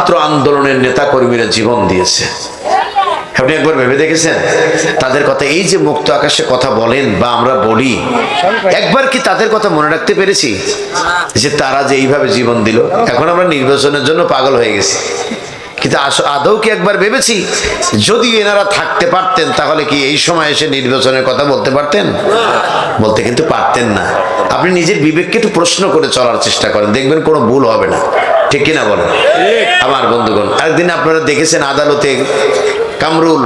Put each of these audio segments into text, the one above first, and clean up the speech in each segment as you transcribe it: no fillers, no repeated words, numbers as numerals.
ছাত্র আন্দোলনের নেতা কর্মীরা জীবন দিয়েছে। আপনি একবার ভেবে দেখেছেন তাদের কথা? এই যে মুক্ত আকাশে কথা বলেন বা আমরা বলি, একবার কি তাদের কথা মনে রাখতে পেরেছি যে তারা যে এইভাবে জীবন দিল? এখন আমরা নির্বাচনের জন্য পাগল হয়ে গেছি, কিন্তু আদৌ কি একবার ভেবেছি যদি এনারা থাকতে পারতেন তাহলে কি এই সময় এসে নির্বাচনের কথা বলতে পারতেন? বলতে কিন্তু পারতেন না। আপনি নিজের বিবেককে একটু প্রশ্ন করে চলার চেষ্টা করেন, দেখবেন কোনো ভুল হবে না। ঠিক কিনা বলেন আমার বন্ধুগণ? একদিন আপনারা দেখেছেন আদালতে কামরুল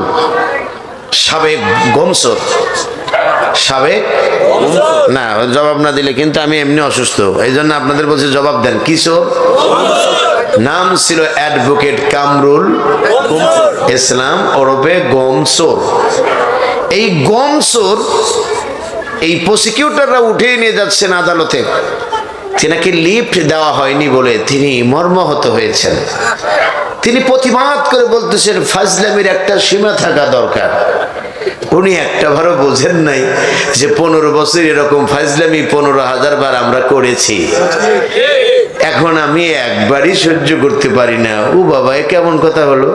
সাবেক গমসর, সাবেক না জবাব না দিলে কিন্তু আমি এমনি অসুস্থ, এই জন্য আপনাদের বলছি জবাব দেন। কিশোর নাম ছিল অ্যাডভোকেট কামরুল ইসলাম ওরফে গমসর। এই গমসর এই প্রসিকিউটররা উঠিয়ে নিয়ে যাচ্ছেন আদালতে, তিনাকে লিফট দেওয়া হয়নি বলে তিনি মর্মাহত হয়েছেন। তিনি প্রতিবাদ করে বলতেছেন ফাজলামির একটা সীমা থাকা দরকার। উনি একটা বারও বোঝেন নাই যে 15 বছর এরকম ফাজলামি 15,000 বার আমরা করেছি। এখন আমি একবারই সহ্য করতে পারি না। ও বাবা, এ কেমন কথা হলো?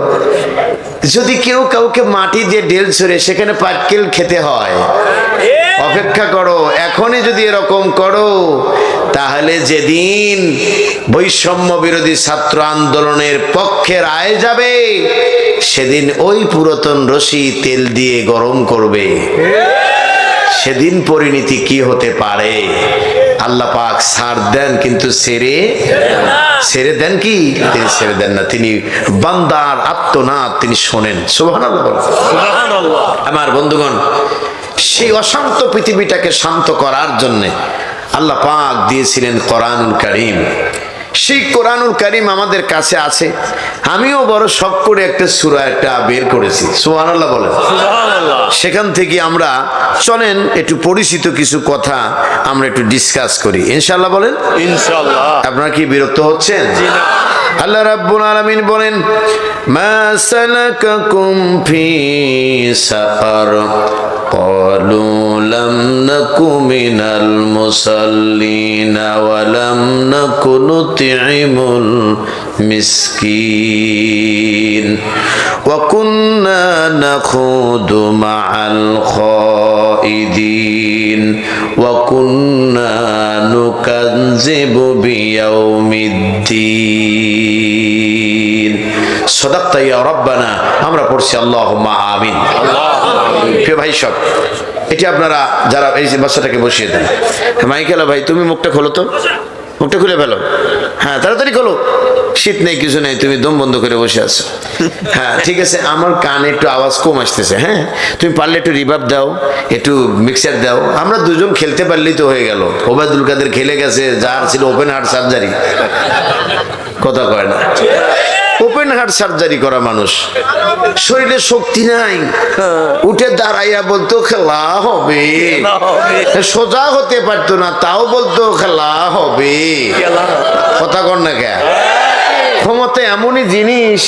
যদি কেউ কাউকে মাটি দিয়ে ঢেল ছড়ে সেখানে পাটকেল খেতে হয়, অপেক্ষা করো। এখনই যদি এরকম করো তাহলে যেদিন বৈষম্য বিরোধী ছাত্র আন্দোলনের পক্ষে রায় যাবে সেদিন ওই পুরাতন রশি তেল দিয়ে গরম করবে। সেদিন পরিণতি কি হতে পারে? আল্লাহ পাক ছাড় দেন কিন্তু ছেড়ে দেন কি? তিনি ছেড়ে দেন না। তিনি বান্দার আত্মনাদ তিনি শোনেন। সুবহানাল্লাহ। আমার বন্ধুগণ, সেই অশান্ত পৃথিবীটাকে শান্ত করার জন্য আল্লাহ পাক দিয়েছিলেন কোরআনুল কারীম। সেই কোরআনুল কারীম আমাদের কাছে আছে। আমিও বড় শখ করে একটা সূরা বের করেছি। সুবহানাল্লাহ বলেন। সেখান থেকে আমরা চলেন একটু পরিচিত কিছু কথা আমরা একটু ডিসকাস করি, ইনশাআল্লাহ। বলেন ইনশাআল্লাহ। আপনারা কি বিরক্ত হচ্ছেন? আল্লাহ রাব্বুল আলামিন বলেন, মা সালাকাকুম ফি সাকার ক্বালু লাম নাকু মিনাল মুসাল্লিনা ওয়া লাম নাকু নুতঈমুল মিসকিন ওয়া কুন্না নাখুদু মাআল খাইদিন ওয়া কুন্না নুকাযযিবু বিয়াউমিদ্দিন। সাদাক্তা ইয়া রাব্বানা। আমরা পড়ছি আল্লাহুম্মা আমিন। প্রিয় ভাই সব, এটি আপনারা যারা এই বাচ্চাটাকে বসিয়ে দেন। মাইকেলা ভাই, তুমি মুখটা খোলো তো, মুখটা খুলে ফেলো। হ্যাঁ, তাড়াতাড়ি খোলো, শীত নেই কিছু নেই, তুমি দম বন্ধ করে বসে আছো। হ্যাঁ ঠিক আছে, আমার কানে একটু আওয়াজ কম আসতেছে। হ্যাঁ, তুমি পারলে একটু রিভার্ব দাও, একটু মিক্সার দাও। আমরা দুজন খেলতে পারলেই তো হয়ে গেল। ওবায়দুল কাদের খেলে গেছে, যার ছিল ওপেন হার্ট সার্জারি। কথা কয় না, ওপেন হার্ট সার্জারি করা মানুষ, শরীরে শক্তি নাই, উঠে দাঁড়াইয়া বলতো খেলা হবে, সোজা হতে পারতো না, তাও বলতো খেলা হবে। কথা কর না কে? ক্ষমতা এমনই জিনিস,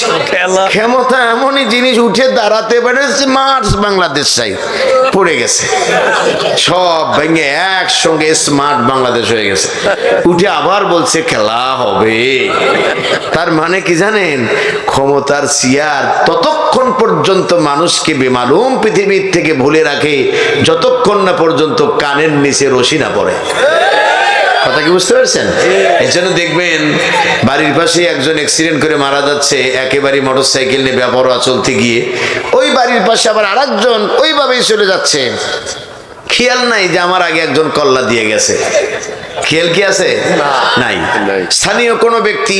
ক্ষমতা এমনই জিনিস, উঠে দাঁড়াতে পারে মার্চ বাংলাদেশ চাই পড়ে গেছে, সব ভেঙে একসঙ্গে স্মার্ট বাংলাদেশ হয়ে গেছে। উঠে আবার বলছে খেলা হবে। তার মানে কি জানেন? ক্ষমতার চেয়ার ততক্ষণ পর্যন্ত মানুষকে বেমালুম পৃথিবীর থেকে ভুলে রাখে যতক্ষণ না পর্যন্ত কানের নিচে রশি না পড়ে। কথা কি বুঝতে পারছেন? এই জন্য দেখবেন বাড়ির পাশে একজন অ্যাক্সিডেন্ট করে মারা যাচ্ছে, একেবারে মোটরসাইকেল নিয়ে বেপরোয়া চলতে গিয়ে, ওই বাড়ির পাশে আবার আরেকজন ওইভাবেই চলে যাচ্ছে, খেয়াল নাই যে আমার আগে একজন কল্লা দিয়ে গেছে। খেয়াল কি আছে? নাই। স্থানীয় কোনো ব্যক্তি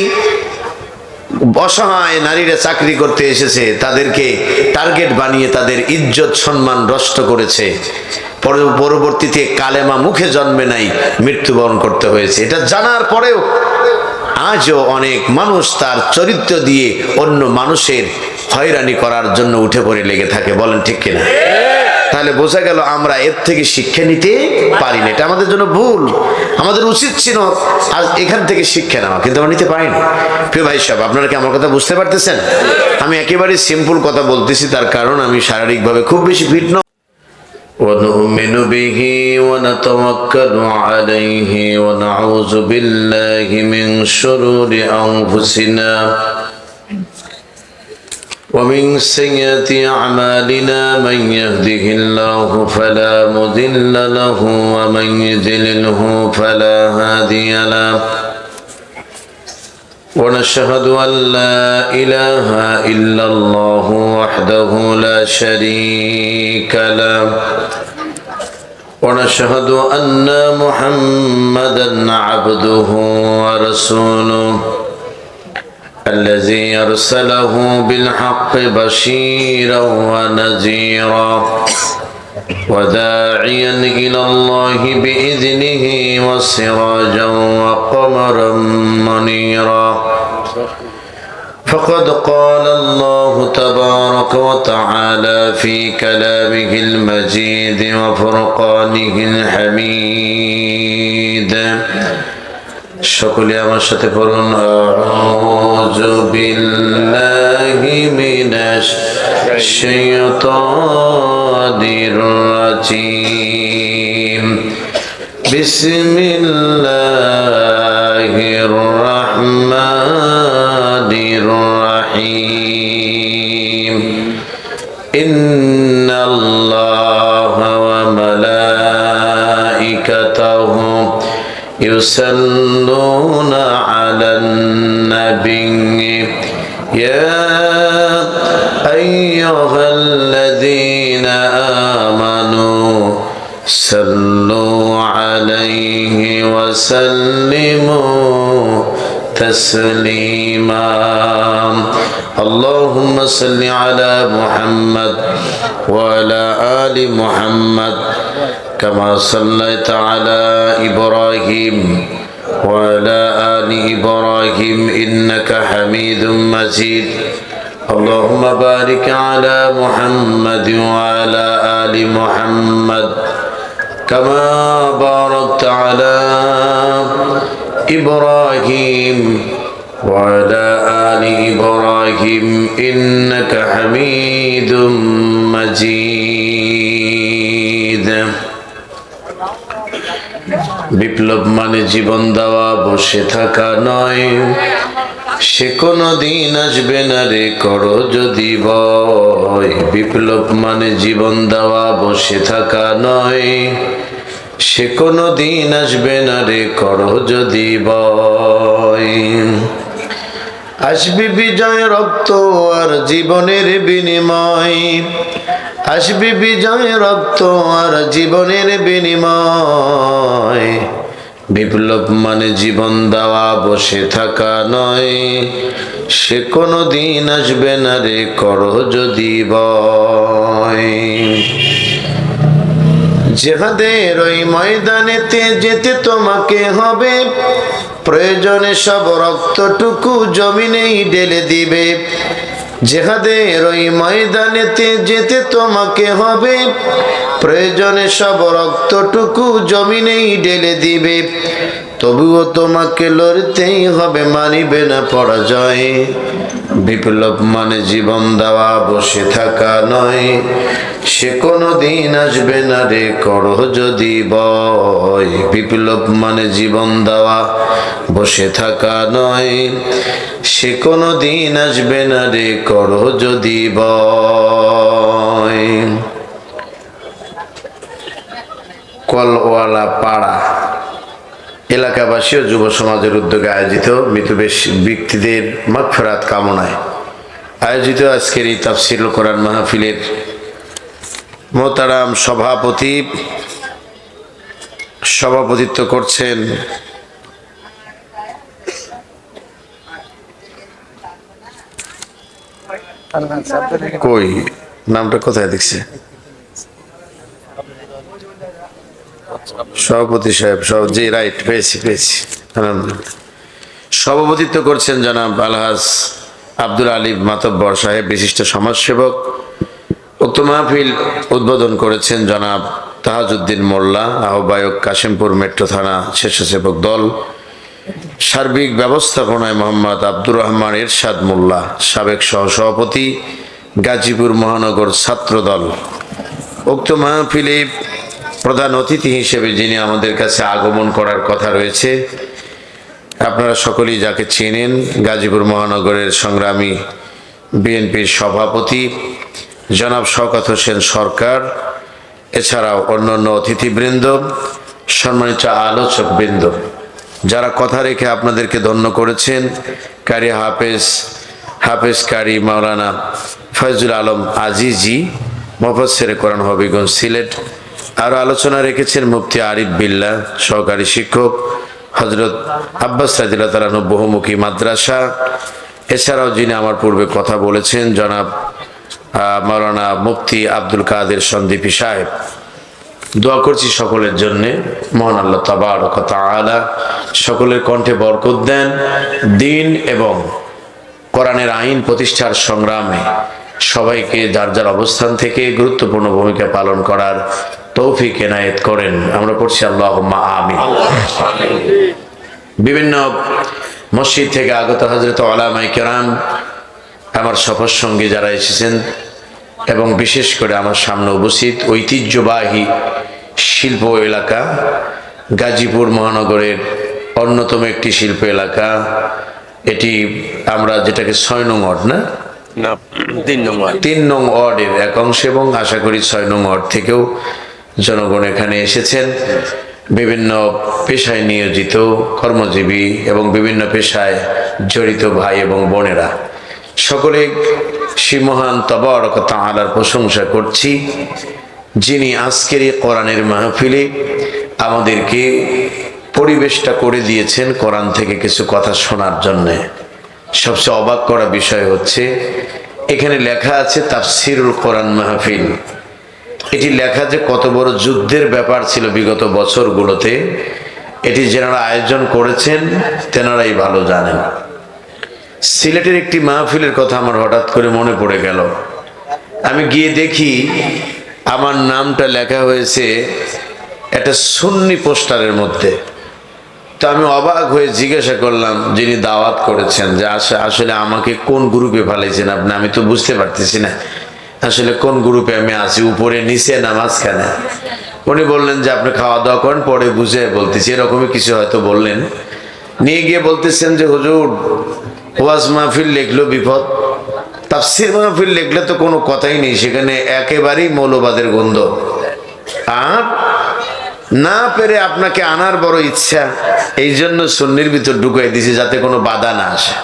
অসহায় নারীরা চাকরি করতে এসেছে, তাদেরকে টার্গেট বানিয়ে তাদের ইজ্জত সম্মান নষ্ট করেছে। পরবর্তীতে কালেমা মুখে জন্মে নাই, মৃত্যুবরণ করতে হয়েছে। এটা জানার পরেও আজও অনেক মানুষ তার চরিত্র দিয়ে অন্য মানুষের হয়রানি করার জন্য উঠে পড়ে লেগে থাকে। বলেন ঠিক কিনা? তাহলে বোঝা গেল আমরা এর থেকে শিক্ষা নিতে পারি না। এটা আমাদের জন্য ভুল। আমাদের উচিত ছিল আজ এখান থেকে শিক্ষা নেওয়া, কিন্তু আমরা নিতে পারিনি। প্রিয় ভাই সব, আপনারা কি আমার কথা বুঝতে পারতেছেন? আমি একেবারে সিম্পল কথা বলতেছি, তার কারণ আমি শারীরিকভাবে খুব বেশি ফিট নই। ونؤمن به ونتوكل عليه ونعوذ بالله من شرور أنفسنا ومن سيئات أعمالنا من يهده الله فلا مضل له ومن يضلله فلا هادي له ونشهد أن لا إله إلا الله وحده لا شريك له ونشهد أن محمدا عبده ورسوله الذي أرسله بالحق بشيرا ونذيرا وداعيا إلى الله بإذنه وسراجا وقمرا منيرا فقد قال الله تبارك وتعالى في كلامه المجيد وفرقانه الحميد সকলে আমার সাথে পড়ুন আউযু বিল্লাহি মিনাশ শাইতানির রাজিম বিসমিল্লাহির রাহমানির রাহিম ইন্নাল্লাহা ওয়া মালাইকাতাহু يصلون على النبي يا أيها الذين آمنوا صلوا عليه وسلموا تسليما اللهم صل على محمد وعلى آل محمد كما صليت على إبراهيم وعلى آل إبراهيم إنك حميد مجيد اللهم بارك على محمد وعلى آل محمد كما باركت على إبراهيم وعلى آل إبراهيم إنك حميد مجيد বিপ্লব মানে জীবন দেওয়া বসে থাকা নয় সে কোনো দিন আসবে না রে করো যদি ভয় বিপ্লব মানে জীবন দেওয়া বসে থাকা নয় সে কোনো দিন আসবে না রে করো যদি ভয় আসবে বিজয় রক্ত আর জীবনের বিনিময় আসবে বিজয় রক্ত আর জীবনের বিনিময় বিপ্লব মানে জীবন দেওয়া বসে থাকা নয় সে কোনো দিন আসবে না রে করো যদি ভয় জিহাদের ওই ময়দানেতে যেতে তোমাকে হবে প্রয়োজনে সব রক্তটুকু জমিনেই ঢেলে দিবে জিহাদের ওই ময়দানেতে যেতে তোমাকে হবে প্রয়োজনে সব রক্তটুকু জমিনেই ঢেলে দিবে তবুও তোমাকে লড়তেই হবে মানিবে না পরাজয় বিপ্লব মানে জীবন দেওয়া বসে থাকা নয় সে কোনো দিন আসবে না রে করো যদি ভয় বিপ্লব মানে জীবন দেওয়া বসে থাকা নয় সে কোনো দিন আসবে না রে করো যদি ভয় কলওয়ালা পাড়া এলাকাবাসী ও যুব সমাজের উদ্যোগে আয়োজিত মৃত ব্যক্তিদের মাগফিরাত কামনায় আয়োজিত আজকের এই তাফসীরুল কোরআন মাহফিলের মোহতারাম সভাপতিত্ব করছেন কই নামটা কোথায় দেখছে সভাপতি সাহেব জি রাইট পেয়েছি আলহামদুলিল্লাহ সভাপতিত্ব করছেন জনাব আলহাজ আব্দুল আলী মাতব্বর সাহেব বিশিষ্ট সমাজসেবক উক্ত মাহফিল উদ্বোধন করেছেন জনাব তাহাজউদ্দিন মোল্লা আহ্বায়ক কাশিমপুর মেট্রো থানা স্বেচ্ছাসেবক দল সার্বিক ব্যবস্থাপনায় মোহাম্মদ আব্দুর রহমান এরশাদ মোল্লা সাবেক সহসভাপতি গাজীপুর মহানগর ছাত্র দল উক্ত মাহফিলে প্রধান অতিথি হিসেবে যিনি আমাদের কাছে আগমন করার কথা রয়েছে আপনারা সকলেই যাকে চেনেন গাজীপুর মহানগরের সংগ্রামী বিএনপির সভাপতি জনাব শওকত হোসেন সরকার, এছাড়াও অন্যান্য অতিথিবৃন্দ, সম্মানিত আলোচকবৃন্দ, যারা কথা রেখে আপনাদেরকে ধন্য করেছেন, কারি হাফেজ কারি মাওলানা ফয়জুল আলম আজিজি, মুফাসসিরে কোরআন হবিগঞ্জ সিলেট। আরও আলোচনা রেখেছেন মুফতি আরিফ বিল্লাহ, সহকারী শিক্ষক হযরত আব্বাস রাদিয়াল্লাহু তাআলা বহুমুখী মাদ্রাসা। এছাড়াও যিনি আমার পূর্বে কথা বলেছেন জনাব মাওলানা মুফতি আব্দুল কাদের সন্দীপী সাহেব। দোয়া করছি সকলের জন্যে, মহান আল্লাহ তাবারক ওয়া তাআলা সকলের কণ্ঠে বরকত দেন, দ্বীন এবং কোরআনের আইন প্রতিষ্ঠার সংগ্রামে সবাইকে যার যার অবস্থান থেকে গুরুত্বপূর্ণ ভূমিকা পালন করার তৌফিক এনায়েত করেন। আমরা পড়ছি আল্লাহুম্মা আমিন। বিভিন্ন মসজিদ থেকে আগত হযরত উলামায়ে কেরাম, আমার সফর সঙ্গী যারা এসেছেন এবং বিশেষ করে আমার সামনে উপস্থিত ঐতিহ্যবাহী শিল্প এলাকা, গাজীপুর মহানগরের অন্যতম একটি শিল্প এলাকা, এটি আমরা যেটাকে ৬ নং ওয়ার্ড না ৩ নং ওয়ার্ডের এক অংশ, এবং আশা করি ৬ নং ওয়ার্ড থেকেও জনগণ এখানে এসেছেন। বিভিন্ন পেশায় নিয়োজিত কর্মজীবী এবং বিভিন্ন পেশায় জড়িত ভাই এবং বোনেরা, সকলে সেই মহান তাবারক ওয়া তাআলার প্রশংসা করছি, যিনি আজকের এই কোরআনের মাহফিলে আমাদেরকে পরিবেশটা করে দিয়েছেন কোরআন থেকে কিছু কথা শোনার জন্যে। সবচেয়ে অবাক করা বিষয় হচ্ছে এখানে লেখা আছে তাফসিরুল কোরআন মাহফিল। এটি লেখা যে কত বড় যুদ্ধের ব্যাপার ছিল বিগত বছরগুলোতে, এটি যারা আয়োজন করেছেন তেনারাই ভালো জানেন। সিলেটের একটি মাহফিলের কথা আমার হঠাৎ করে মনে পড়ে গেল। আমি গিয়ে দেখি আমার নামটা লেখা হয়েছে একটা সুন্নি পোস্টারের মধ্যে। তো আমি অবাক হয়ে জিজ্ঞাসা করলাম যিনি দাওয়াত করেছেন যে আসলে আমাকে কোন গ্রুপে ফেলেছেন আপনি, আমি তো বুঝতে পারতেছি না আসলে কোন গ্রুপে আমি আছি, উপরে নিচে না মাঝখানে। উনি বললেন যে আপনি খাওয়া দাওয়া করেন, পরে বুঝে বলতেছি, এরকমই কিছু হয়তো বললেন। নিয়ে গিয়ে বলতেছেন যে হুজুর ওয়াজ মাহফিল লিখলো বিপদ, তাফসীর মাহফিল লিখলে তো কোনো কথাই নেই, সেখানে একেবারেই মৌলবাদের গন্ধ। আর না পেরে আপনাকে আনার বড় ইচ্ছা, এই জন্য সুন্নির ভিতর ঢুকাই দিছি যাতে কোনো বাধা না আসে।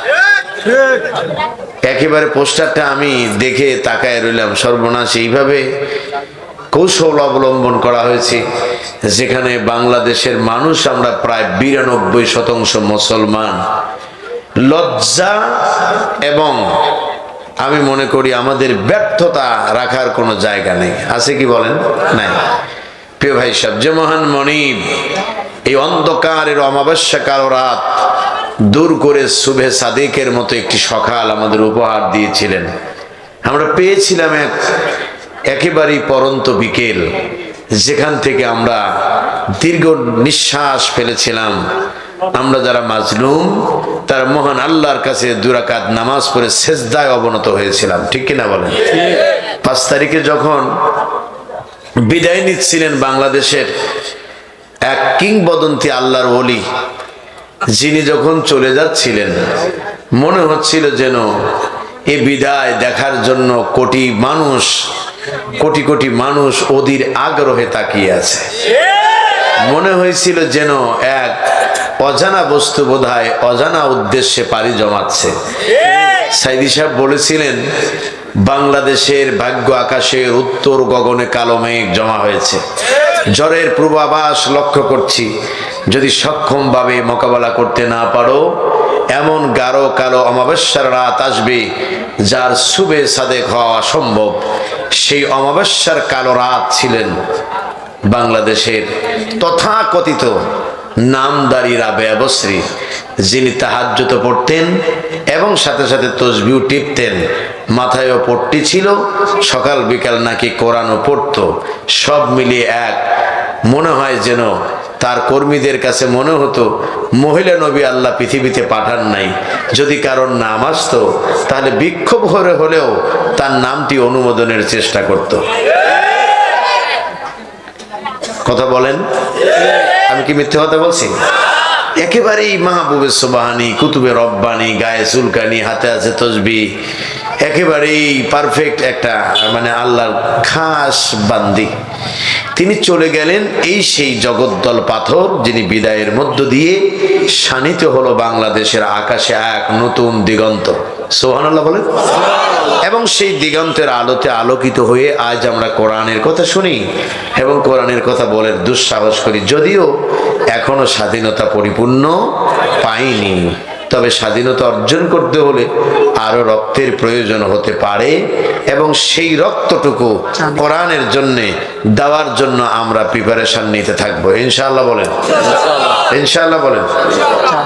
একেবারে পোস্টারটা আমি দেখে তাকায় রইলাম, সর্বনাশ, এইভাবে কৌশল অবলম্বন করা হয়েছে যেখানে বাংলাদেশের মানুষ আমরা প্রায় 92% মুসলমান। লজ্জা এবং আমি মনে করি আমাদের ব্যর্থতা রাখার কোনো জায়গা নেই, আছে কি বলেন? নাই। প্রিয় ভাই সাহেব, যে মহান মনিব এই অন্ধকারের অমাবস্যা কালো রাত দূর করে সুবহে সাদিকের মতো একটি সকাল আমাদের উপহার দিয়েছিলেন, আমরা পেয়েছিলাম একেবারেই পরন্ত বিকেল, যেখান থেকে আমরা দীর্ঘ নিঃশ্বাস ফেলেছিলাম। আমরা যারা মাজলুম তারা মহান আল্লাহর কাছে 2 রাকাত নামাজ পড়ে সেজদায় অবনত হয়েছিলাম, ঠিক কিনা বলেন? 5 তারিখে যখন বিদায় নিচ্ছিলেন বাংলাদেশের এক কিংবদন্তি আল্লাহর ওলি, যিনি যখন চলে যাচ্ছিলেন মনে হচ্ছিল যেন এই বিদায় দেখার জন্য কোটি কোটি মানুষ অধীর আগ্রহে তাকিয়ে আছে। মনে হয়েছিল যেন এক অজানা বস্তু বোধহয় অজানা উদ্দেশ্যে পাড়ি জমাচ্ছে। সাইদি সাহেব বলেছিলেন বাংলাদেশের ভাগ্য আকাশের উত্তর গগনে কালো মেঘ জমা হয়েছে, ঝড়ের পূর্বাভাস লক্ষ্য করছি, যদি সক্ষমভাবে মোকাবেলা করতে না পারো এমন গাঢ় কালো অমাবস্যার রাত আসবে যার সুবে সাদেক হওয়া অসম্ভব। সেই অমাবস্যার কালো রাত ছিলেন বাংলাদেশের তথাকথিত নামদারি রাবেয়া বসরি, যিনি তাহাজ্জুদ পড়তেন এবং সাথে সাথে তসবিহ টিপতেন, মাথায়ও পট্টি ছিল, সকাল বিকাল নাকি কোরআনও পড়তো। সব মিলিয়ে এক মনে হয় যেন তার কর্মীদের কাছে মনে হতো মহিলা নবী আল্লাহ পৃথিবীতে পাঠান নাই, যদি কারণ নাম আসতো তাহলে বিক্ষোভ করে হলেও তার নামটি অনুমোদনের চেষ্টা করত। কথা বলেন, আমি কি মিথ্যে কথা বলছি? একেবারেই মাহবুবে সুবহানি, কুতুবে রব্বানি, গায়ে চুলকানি, হাতে আছে তসবিহ, একেবারেই পারফেক্ট একটা মানে আল্লাহর খাস বান্দি। তিনি চলে গেলেন এই সেই জগদ্দল পাথর যিনি বিদায়ের মধ্য দিয়ে শানিত হলো বাংলাদেশের আকাশে এক নতুন দিগন্ত। সুবহানাল্লাহ বলেন। এবং সেই দিগন্তের আলোতে আলোকিত হয়ে আজ আমরা কোরআনের কথা শুনি এবং কোরআনের কথা বলে দুঃসাহস করি, যদিও এখনো স্বাধীনতা পরিপূর্ণ পাইনি। তবে স্বাধীনতা অর্জন করতে হলে আরো রক্তের প্রয়োজন হতে পারে এবং সেই রক্তটুকু কোরআনের জন্য দেওয়ার জন্য আমরা প্রিপারেশন নিতে থাকবো ইনশাআল্লাহ বলেন। ইনশাআল্লাহ বলেন।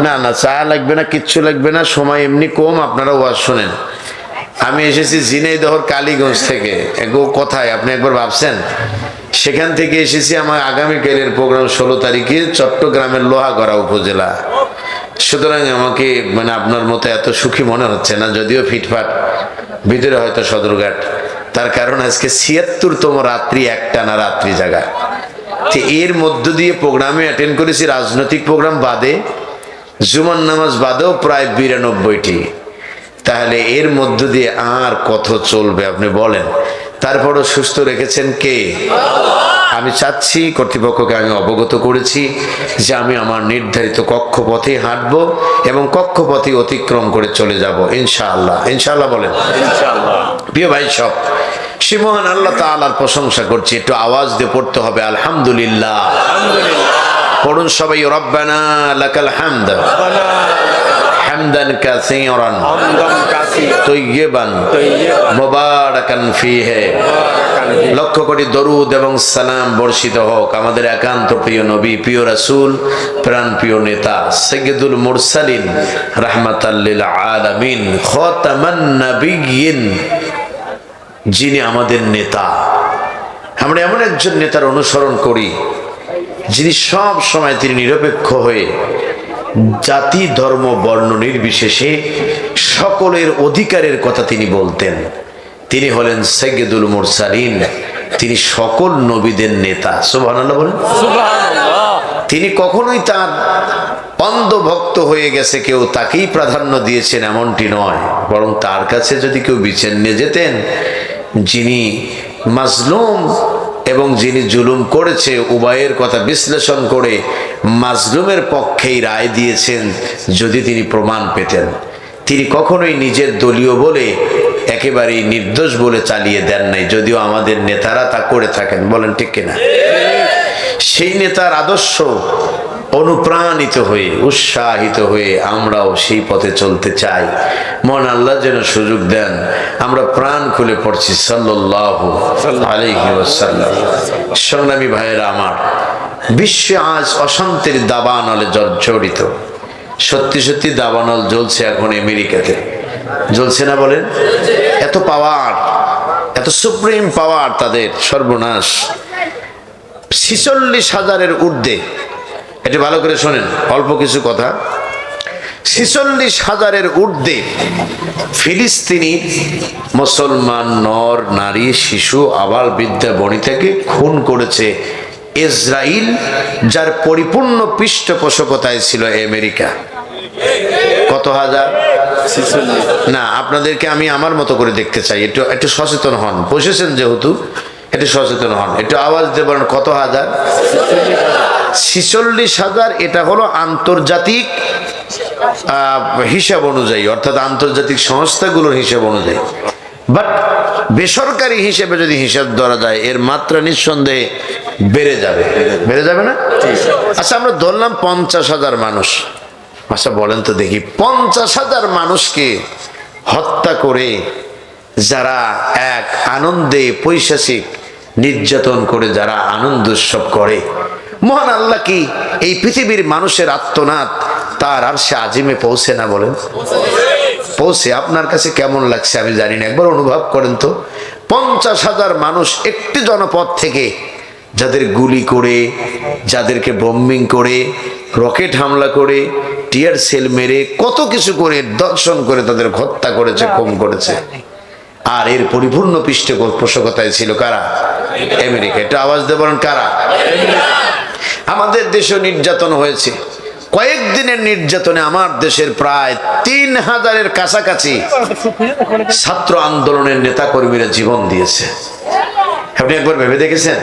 না না চা লাগবে না, কিচ্ছু লাগবে না, সময় এমনি কম, আপনারা ওয়াজ শোনেন। আমি এসেছি ঝিনাইদহর কালীগঞ্জ থেকে। কোথায় আপনি একবার ভাবছেন? সেখান থেকে এসেছি আমার আগামীকালের প্রোগ্রাম 16 তারিখে চট্টগ্রামের লোহাগড়া উপজেলা। সুতরাং আমাকে মানে আপনার মতো এত সুখী মনে হচ্ছে না, যদিও ফিটফাট, ভিতরে হয়তো সদরঘাট। তার কারণ আজকে ৭৬তম রাত্রি, একটানা রাত্রি জাগা। এর মধ্য দিয়ে প্রোগ্রামে অ্যাটেন্ড করেছি, রাজনৈতিক প্রোগ্রাম বাদে, জুমার নামাজ বাদেও প্রায় ৯২টি। তাহলে এর মধ্য দিয়ে আর কত চলবে আপনি বলেন? তারপরও সুস্থ রেখেছেন কে? আমি চাচ্ছি, কর্তৃপক্ষকে আমি অবগত করেছি যে আমি আমার নির্ধারিত কক্ষপথে হাঁটবো এবং কক্ষপথে অতিক্রম করে চলে যাব ইনশাআল্লাহ। ইনশাআল্লাহ বলেন। প্রিয় ভাই সব, সে মহান আল্লাহ তাআলার প্রশংসা করছি। একটু আওয়াজ দিয়ে পড়তে হবে আলহামদুলিল্লাহ। পড়ুন সবাই, রব্বানা লাকাল হামদ হামদান কাসীরান তাইয়িবান মুবারাকান ফীহি। লক্ষ কোটি দরুদ এবং সালাম বর্ষিত হোক আমাদের একান্ত প্রিয় নবী, প্রিয় রাসূল, প্রাণ প্রিয় নেতা সাইয়্যিদুল মুরসালিন রাহমাতাল লিল আলামিন খাতামান নাবিয়্যিন, যিনি আমাদের নেতা। আমরা এমন একজন নেতার অনুসরণ করি যিনি সব সময় তিনি নিরপেক্ষ হয়ে জাতি ধর্ম বর্ণ নির্বিশেষে সকলের অধিকারের কথা তিনি বলতেন। তিনি হলেন সাইয়্যিদুল মুরসালিন, তিনি সকল নবীদের নেতা। সুবহানাল্লাহ বলেন। তিনি কখনোই তার অন্ধ ভক্ত হয়ে গেছে কেউ তাকেই প্রাধান্য দিয়েছেন এমনটি নয়, বরং তার কাছে যদি কেউ বিচার নিয়ে যেতেন, যিনি মাজলুম এবং যিনি জুলুম করেছে উভয়ের কথা বিশ্লেষণ করে মাজলুমের পক্ষেই রায় দিয়েছেন যদি তিনি প্রমাণ পেতেন। তিনি কখনোই নিজের দলীয় বলে একেবারেই নির্দোষ বলে চালিয়ে দেন নাই, যদিও আমাদের নেতারা তা করে থাকেন। বলেন ঠিক কিনা? সেই নেতার আদর্শ অনুপ্রাণিত হয়ে উৎসাহিত হয়ে আমরাও সেই পথে চলতে চাই। মহান আল্লাহ যেন সুযোগ দেন। আমরা প্রাণ খুলে পড়ছি সাল্লাল্লাহু আলাইহি ওয়াসাল্লাম। সংগ্রামী ভাইয়েরা আমার, বিশ্বে আজ অশান্তির দাবানলে জর্জরিত। সত্যি সত্যি দাবানল জ্বলছে এখন আমেরিকাতে, জ্বলছে না বলেন? এত পাওয়ার, এত সুপ্রিম পাওয়ার তাদের, সর্বনাশ। ৪৬,০০০-এর ঊর্ধ্বে, এটা ভালো করে শোনেন, অল্প কিছু কথা। ৪৬,০০০-এর ঊর্ধ্বে ফিলিস্তিনি মুসলমান নর নারী শিশু আবাল বৃদ্ধা বনিতাকে খুন করেছে ইসরায়েল, যার পরিপূর্ণ পৃষ্ঠপোষকতায় ছিল আমেরিকা। কত হাজার? না, আপনাদেরকে আমি আমার মতো করে দেখতে চাই। একটু সচেতন হন, বসেছেন যেহেতু একটু সচেতন হন, একটু আওয়াজ দিয়ে বলেন কত হাজার? ৪৬,০০০। এটা হলো আন্তর্জাতিক হিসাব অনুযায়ী, অর্থাৎ আন্তর্জাতিক সংস্থাগুলোর হিসাব অনুযায়ী। বাট বেসরকারি হিসেবে যদি হিসাব ধরা যায়, এর মাত্রা নিঃসন্দেহে বেড়ে যাবে। বেড়ে যাবে না? আচ্ছা, আমরা ধরলাম ৫০,০০০ মানুষ। আচ্ছা বলেন তো দেখি, ৫০,০০০ মানুষকে হত্যা করে যারা এক আনন্দে পৈশাচিক নির্যাতন করে যারা আনন্দ উৎসব করে, মহান আল্লাহ কি এই পৃথিবীর মানুষের আত্মনাদ তার আরশে আজিমে পৌঁছে না? বলেন পৌঁছে। আপনার কাছে কেমন লাগছে আমি জানি না, একবার অনুভব করেন তো। ৫০,০০০ মানুষ একটি জনপদ থেকে যাদের গুলি করে, যাদেরকে বোম্বিং করে, রকেট হামলা করে, টিয়ার সেল মেরে, কত কিছু করে, দর্শন করে তাদের হত্যা করেছে, খুন করেছে। আর এর পরিপূর্ণ পৃষ্ঠপোষকতায় ছিল কারা? আমেরিকা। এটা আওয়াজ দিয়ে বলেন কারা? আমাদের দেশেও নির্যাতন হয়েছে, কয়েকদিনের নির্যাতনে আমার দেশের প্রায় 3000-এর কাছাকাছি ছাত্র আন্দোলনের নেতা কর্মীরা জীবন দিয়েছে। আপনি একবার ভেবে দেখেছেন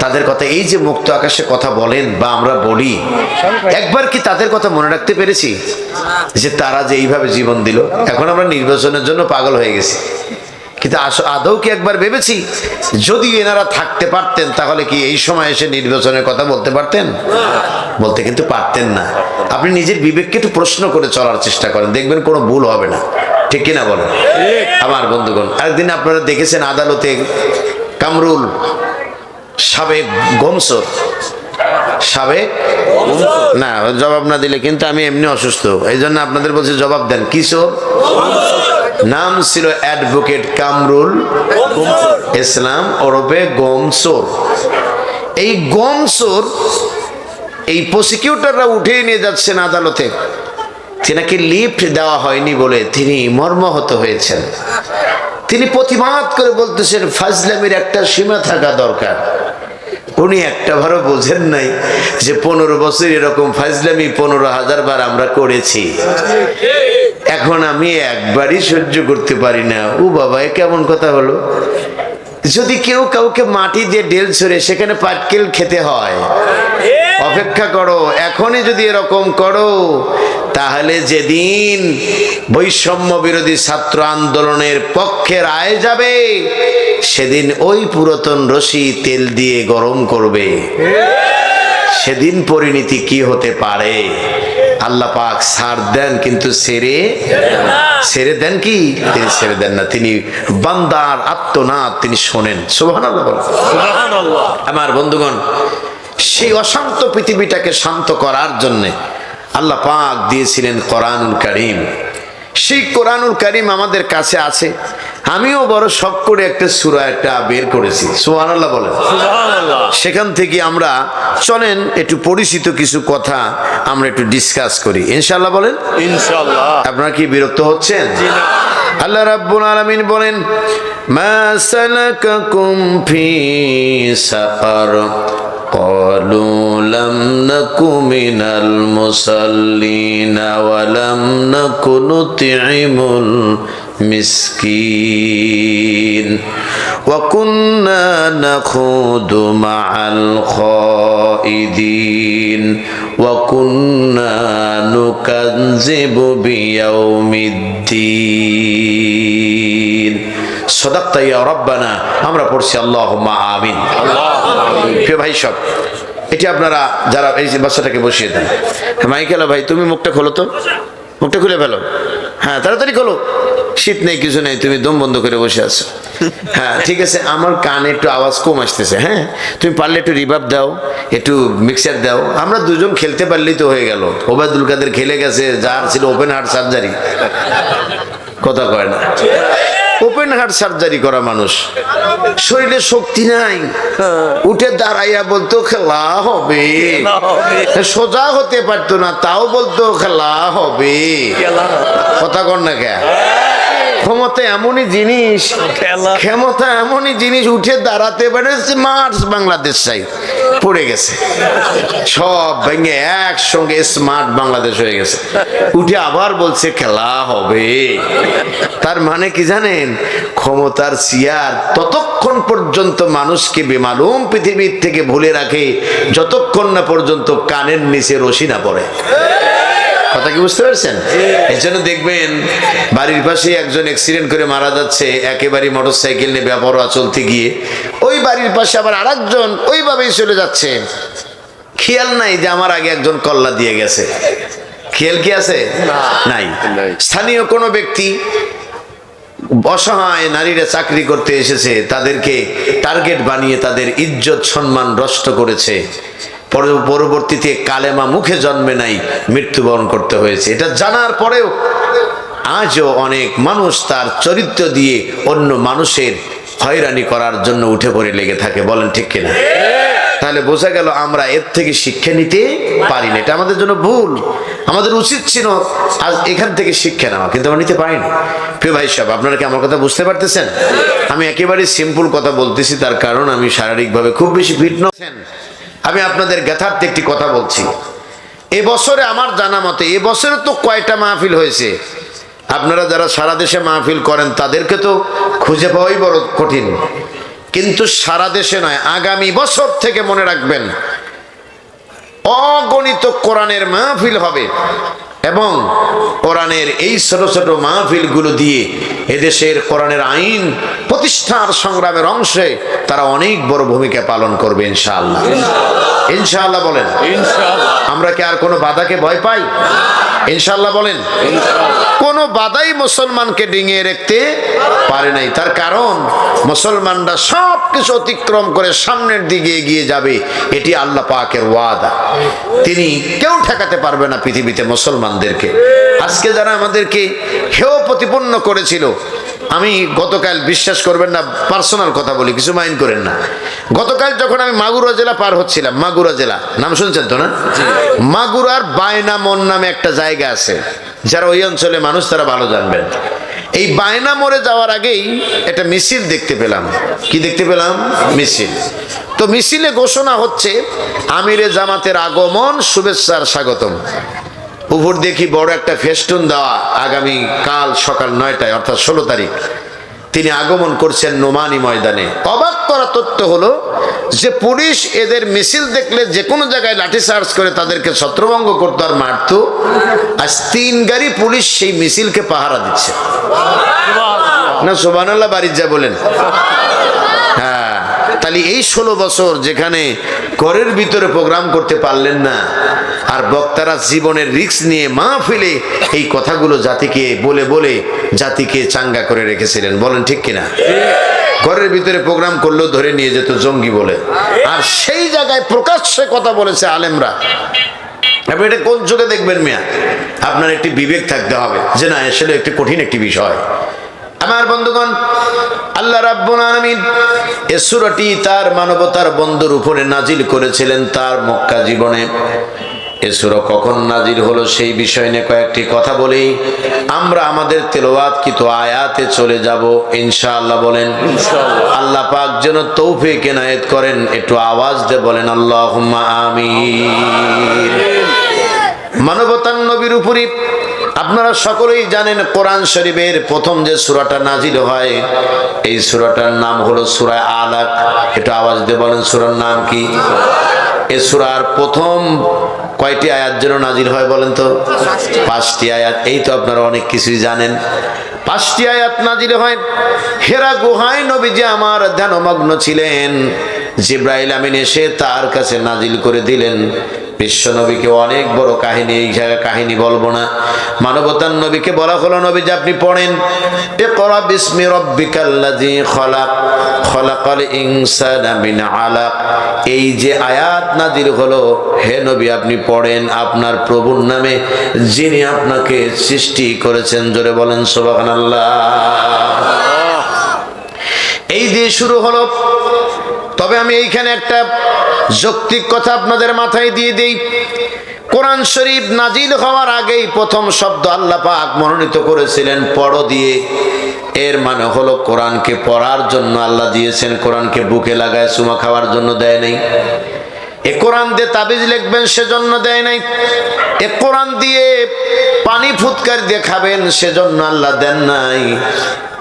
তাদের কথা? এই যে মুক্ত আকাশে কথা বলেন বা আমরা বলি, একবার কি তাদের কথা মনে রাখতে পেরেছি যে তারা যে এইভাবে জীবন দিল? এখন আমরা নির্বাচনের জন্য পাগল হয়ে গেছি, কিন্তু আদৌ কি একবার ভেবেছি যদি এনারা থাকতে পারতেন তাহলে কি এই সময় এসে নির্বাচনের কথা বলতে পারতেন? বলতে কিন্তু পারতেন না। আপনি নিজের বিবেককে একটু প্রশ্ন করে চলার চেষ্টা করেন, দেখবেন কোনো ভুল হবে না। ঠিক কিনা বলেন আমার বন্ধুগণ? আরেকদিন আপনারা দেখেছেন আদালতে কামরুল সাবেক গোমসর, না জবাব না দিলে কিন্তু আমি এমনি অসুস্থ, এই জন্য আপনাদের বলছি জবাব দেন। কিশোর নাম ছিল অ্যাডভোকেট কামরুল ইসলাম ওরফে গোমসর। এই গোমসর এই প্রসিকিউটররা উঠিয়ে নিয়ে যাচ্ছেন আদালতে, তিনাকে লিফট দেওয়া হয়নি বলে তিনি মর্মাহত হয়েছেন। তিনি প্রতিবাদ করে বলতেছেন ফাজলামির একটা সীমা থাকা দরকার। উনি একটা বারও বোঝেন নাই যে 15 বছর এরকম ফাজলামি 15,000 বার আমরা করেছি। এখন আমি একবারই সহ্য করতে পারি না। ও বাবা, এ কেমন কথা হলো? যদি কেউ কাউকে মাটি দিয়ে ডেল ছড়ে সেখানে পাটকেল খেতে হয়, অপেক্ষা করো। এখনই যদি এরকম করো তাহলে যেদিন বৈষম্য বিরোধী ছাত্র আন্দোলনের পক্ষে রায় যাবে সেদিন ওই পুরাতন রশি তেল দিয়ে গরম করবে। সেদিন পরিণতি কি হতে পারে? আল্লাহ পাক ছাড় দেন কিন্তু ছেড়ে দেন কি? তিনি ছেড়ে দেন না। তিনি বান্দার আত্মনাদ তিনি শোনেন। সুবহানাল্লাহ। আমার বন্ধুগণ, সেই অশান্ত পৃথিবীটাকে শান্ত করার জন্য আল্লাহ পাক দিয়েছিলেন কোরআনুল কারীম। সেই কোরআনুল কারীম আমাদের কাছে আছে। আমিও বড় শখ করে একটা সূরা বের করেছি। সুবহানাল্লাহ বলেন। সেখান থেকে আমরা চলেন একটু পরিচিত কিছু কথা আমরা একটু ডিসকাস করি, ইনশাআল্লাহ বলেন। ইনশাআল্লাহ। আপনারা কি বিরক্ত হচ্ছেন? আল্লাহ রাব্বুল আলামিন বলেন, মা সালাকাকুম ফি সাকার قالوا لم نك من المصلين ولم نك نطعم المسكين وكنا نخوض مع الخائضين وكنا نكذب بيوم الدين সদাক্তা ইয়া রব্বানা। আমরা পড়ছি আল্লাহুম্মা আমিন। প্রিয় ভাই সব, এটি আপনারা যারা এই বাচ্চাটাকে বসিয়ে দেন। মাইকেলা ভাই, তুমি মুখটা খোলো তো, মুখটা খুলে ফেলো। হ্যাঁ, তাড়াতাড়ি খোলো, শীত নেই কিছু নেই, তুমি দম বন্ধ করে বসে আছো। হ্যাঁ ঠিক আছে, আমার কানে একটু আওয়াজ কম আসতেছে। হ্যাঁ, তুমি পারলে একটু রিভার্ব দাও, একটু মিক্সার দাও। আমরা দুজন খেলতে পারলেই তো হয়ে গেল। ওবায়দুল কাদের খেলে গেছে, যার ছিল ওপেন হার্ট সার্জারি, কথা কয় না। ওপেন হার্ট সার্জারি করা মানুষ, শরীরে শক্তি নাই, উঠে দাঁড়াইয়া বলতো খেলা হবে, সোজা হতে পারতো না, তাও বলতো খেলা হবে। কথা কর না কে? ক্ষমতা এমনই জিনিস, ক্ষমতা এমনই জিনিস, উঠে দাঁড়াতে পারে মার্চ বাংলাদেশ চাই পড়ে গেছে, সব ভেঙে একসঙ্গে স্মার্ট বাংলাদেশ হয়ে গেছে। উঠে আবার বলছে খেলা হবে। তার মানে কি জানেন? ক্ষমতার চেয়ার ততক্ষণ পর্যন্ত মানুষকে বেমালুম পৃথিবীর থেকে ভুলে রাখে যতক্ষণ না পর্যন্ত কানের নিচে রশি না পড়ে। কথা কি বুঝতে পারছেন? এই জন্য দেখবেন বাড়ির পাশে একজন অ্যাক্সিডেন্ট করে মারা যাচ্ছে, একেবারে মোটরসাইকেল নিয়ে বেপরোয়া চলতে গিয়ে, ওই বাড়ির পাশে আবার আরেকজন ওইভাবেই চলে যাচ্ছে, খেয়াল নাই যে আমার আগে একজন কল্লা দিয়ে গেছে। খেয়াল কি আছে? নাই। স্থানীয় কোনো ব্যক্তি অসহায় নারীরা চাকরি করতে এসেছে, তাদেরকে টার্গেট বানিয়ে তাদের ইজ্জত সম্মান নষ্ট করেছে। পরবর্তীতে কালেমা মুখে জন্মে নাই, মৃত্যুবরণ করতে হয়েছে। এটা জানার পরেও আজও অনেক মানুষ তার চরিত্র দিয়ে অন্য মানুষের হয়রানি করার জন্য উঠে পড়ে লেগে থাকে। বলেন ঠিক কিনা? তাহলে বোঝা গেল আমরা এর থেকে শিক্ষা নিতে পারি না। এটা আমাদের জন্য ভুল। আমাদের উচিত ছিল আজ এখান থেকে শিক্ষা নেওয়া, কিন্তু আমরা নিতে পারিনি। প্রিয় ভাই সাহেব, আপনারা কি আমার কথা বুঝতে পারতেছেন? আমি একেবারে সিম্পল কথা বলতেছি, তার কারণ আমি শারীরিকভাবে খুব বেশি ফিট নই। আমি আপনাদের জ্ঞাতার্থে একটি কথা বলছি। এবছরে আমার জানা মতে এবছরে তো কয়টা মাহফিল হয়েছে, আপনারা যারা সারা দেশে মাহফিল করেন তাদেরকে তো খুঁজে পাওয়াই বড় কঠিন, কিন্তু সারা দেশে নয়, আগামী বছর থেকে মনে রাখবেন অগণিত কোরআনের মাহফিল হবে এবং কোরআনের এই ছোট ছোট মাহফিলগুলো দিয়ে এদেশের কোরআনের আইন প্রতিষ্ঠার সংগ্রামের অংশে তারা অনেক বড় ভূমিকা পালন করবে ইনশাআল্লাহ। ইনশাআল্লাহ বলেন। আমরা কি আর কোনো বাধাকে ভয় পাই? ইনশাআল্লাহ বলেন। কোনো বাধাই মুসলমানকে ডিঙিয়ে রাখতে পারে নাই, তার কারণ মুসলমানরা সব কিছু অতিক্রম করে সামনের দিকে এগিয়ে যাবে, এটি আল্লাহ পাকের ওয়াদা। তিনি কেউ ঠেকাতে পারবে না পৃথিবীতে মুসলমানদেরকে। আজকে যারা আমাদেরকে হেয় প্রতিপন্ন করেছিল, আমি গতকাল, বিশ্বাস করবেন না, পার্সোনাল কথা বলি, কিছু মাইন্ড করেন না। গতকাল যখন আমি মাগুরা জেলা পার হচ্ছিলাম, মাগুরা জেলা নাম শুনছেন তো না? মাগুরার বায়নামন নামে একটা জায়গা আছে, যারা ওই অঞ্চলে মানুষ তারা ভালো জানবেন। এই বায়না মোড়ে যাওয়ার আগেই একটা মিছিল দেখতে পেলাম। কি দেখতে পেলাম? মিছিল। তো মিছিলে ঘোষণা হচ্ছে আমিরে জামাতের আগমন, শুভেচ্ছার স্বাগতম। উপর দেখি বড় একটা ফেস্টুন দেওয়া, আগামী কাল সকাল 9টায় অর্থাৎ 16 তারিখ তিনি আগমন করছেন নোমানী ময়দানে। অবাক করা তথ্য হলো যে পুলিশ এদের মিছিল দেখলে যে কোনো জায়গায় লাঠি চার্জ করে তাদেরকে ছত্রভঙ্গ করতো আর মারত। আজ 3 গাড়ি পুলিশ সেই মিছিলকে পাহারা দিচ্ছে। না সুবহানাল্লাহ বাড়ি যা বলেন। হ্যাঁ, তাহলে এই 16 বছর যেখানে ঘরের ভিতরে প্রোগ্রাম করতে পারলেন না, আর বক্তারা জীবনের রিস্ক নিয়ে মাহফিলে এই কথাগুলো জাতিকে বলে বলে জাতিকে চাঙ্গা করে রেখেছিলেন, বলেন ঠিক কিনা? ঘরের ভিতরে প্রোগ্রাম করলেও ধরে নিয়ে যেত জঙ্গি বলে, আর সেই জায়গায় প্রকাশ্যে কথা বলেছে আলেমরা। আপনি এটা কোন চোখে দেখবেন মিয়া? আপনার একটি বিবেক থাকতে হবে যে না, আসলে একটি কঠিন একটি বিষয়। আমার বন্ধুগণ, আল্লাহ রাব্বুল আলামিন এই সূরাটি তার মানবতার বন্ধুর উপরে নাজিল করেছিলেন তার মক্কা জীবনে। এই সূরা কখন নাজিল হলো সেই বিষয় নিয়ে কয়েকটি কথা বলি, আমরা আমাদের তেলাওয়াতকৃত আয়াতে চলে যাব ইনশাআল্লাহ। বলেন ইনশাআল্লাহ। আল্লাহ পাক যেন তৌফিক এনায়েত করেন। একটু আওয়াজ দিয়ে বলেন আল্লাহুম্মা আমিন। মানবতার নবীর উপরে আপনারা সকলেই জানেন কোরআন শরীফের প্রথম যে সূরাটা নাজিল হয়, এই সূরাটার নাম হলো সূরা আলাক। একটু আওয়াজ দিয়ে বলেন সূরার নাম কি? এই সূরার প্রথম কয়টি আয়াত যেন নাজিল হয় বলেন তো? 5টি আয়াত। এই তো আপনারা অনেক কিছুই জানেন। 5টি আয়াত নাজিল হয়। হেরা গুহায় নবীজি আমার ধ্যানমগ্ন ছিলেন, জিবরাইল আমিন এসে তার কাছে নাজিল করে দিলেন। বিশ্ব নবীকে অনেক বড় কাহিনী, এই জায়গায় কাহিনী বলবো না। মানবতার নবীকে বলা হলো নবীজি আপনি পড়েন ইকরা বিসমি রাব্বিকাল্লাযী খলাক খলাকাল ইনসানা মিন আলাক। এই যে আয়াত নাজিল হলো, হে নবী আপনি পড়েন আপনার প্রভুর নামে যিনি আপনাকে সৃষ্টি করেছেন। জোরে বলেন সুবহানাল্লাহ। এই দিয়ে শুরু হলো। তবে আমি এইখানে একটা যৌক্তিক কথা আপনাদের মাথায় দিয়ে দেই। কোরআন শরীফ নাজিল হওয়ার আগেই প্রথম শব্দ আল্লাহ পাক মনোনীত করেছিলেন পড়ো দিয়ে। এর মানে হলো কোরআনকে পড়ার জন্য আল্লাহ দিয়েছেন, কোরআনকে বুকে লাগায় চুমা খাওয়ার জন্য দেয় নাই। এ কোরআন দিয়ে তাবিজ লিখবেন সেজন্য দেয় নাই। এ কোরআন দিয়ে পানি ফুৎকার দিয়ে খাবেন সেজন্য আল্লাহ দেন নাই।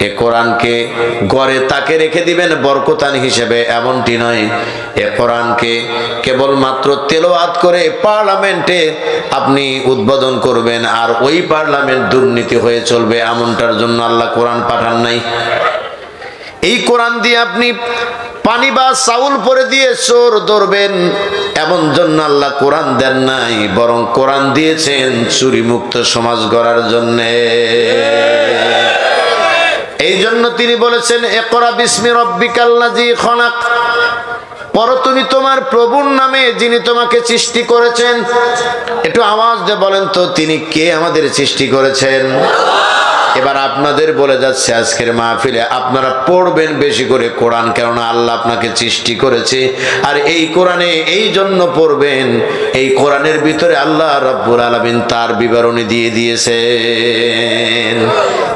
এ কোরআনকে ঘরে তাকে রেখে দিবেন বরকতান হিসেবে, এমনটি নয়। এ কোরআনকে কেবলমাত্র তেলাওয়াত করে পার্লামেন্টে আপনি উদ্বোধন করবেন আর ওই পার্লামেন্ট দুর্নীতি হয়ে চলবে, এমনটার জন্য আল্লাহ কোরআন পাঠান নাই। এই কোরআন দিয়ে আপনি পানি বা চাউল পরে দিয়ে চোর ধরবেন, এমন জন্য আল্লাহ কোরআন দেন নাই, বরং কোরআন দিয়েছেন চুরি মুক্ত সমাজ গড়ার জন্য। এই জন্য তিনি বলেছেন ইকরা বিসমি রাব্বিকাল্লাযী খলাক, পড়ো তুমি তোমার প্রভুর নামে যিনি তোমাকে সৃষ্টি করেছেন। একটু আওয়াজ দিয়ে বলেন তো তিনি কে আমাদের সৃষ্টি করেছেন? এবার আপনাদের বলে যাচ্ছে আজকের মাহফিলে আপনারা পড়বেন বেশি করে কোরআন, কেননা আল্লাহ আপনাকে সৃষ্টি করেছে। আর এই কোরআনে এই জন্য পড়বেন, এই কোরআনের ভিতরে আল্লাহ রাব্বুল আলামিন তার বিবরণী দিয়ে দিয়েছেন।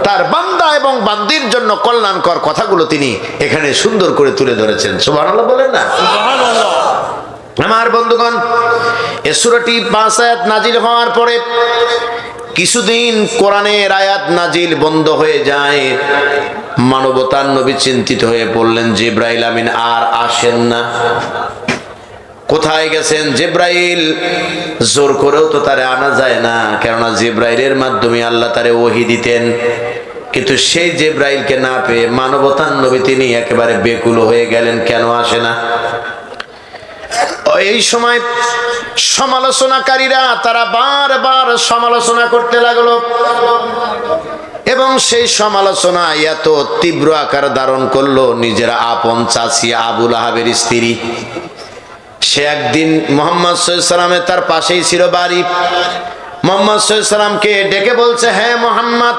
তার বান্দা এবং বান্দির জন্য কল্যাণকর কথাগুলো তিনি এখানে সুন্দর করে তুলে ধরেছেন। সুবহানাল্লাহ বলেন না? সুবহানাল্লাহ। আমার বন্ধুগণ, এ সূরাটি 5 আয়াত নাজিল হওয়ার পরে কিছুদিন কোরআনের আয়াত নাজিল বন্ধ হয়ে যায়। মানবতার নবী চিন্তিত হয়ে পড়লেন, জিবরাইল আমিন আর আসেন না। কোথায় গেছেন জিবরাইল? জোর করেও তো তারে আনা যায় না, কেননা জিবরাইলের মাধ্যমে আল্লাহ তারে ওহী দিতেন। কিন্তু সেই জিবরাইলকে না পেয়ে মানবতার নবী তিনি একেবারে বেকুল হয়ে গেলেন, কেন আসে না। এই সময় সমালোচনাকারীরা তারা বারবার সমালোচনা করতে লাগলো এবং সেই সমালোচনা এত তীব্র আকার ধারণ করলো, নিজের আপন চাচি আবু লাহাবের স্ত্রী, সে একদিন মুহাম্মদ সাল্লাল্লাহু আলাইহি ওয়াসাল্লামের তার পাশেই ছিল বাড়ি। মুহাম্মদ সাল্লাল্লাহু আলাইহি ওয়াসাল্লামকে ডেকে বলছে, হ্যাঁ মুহাম্মদ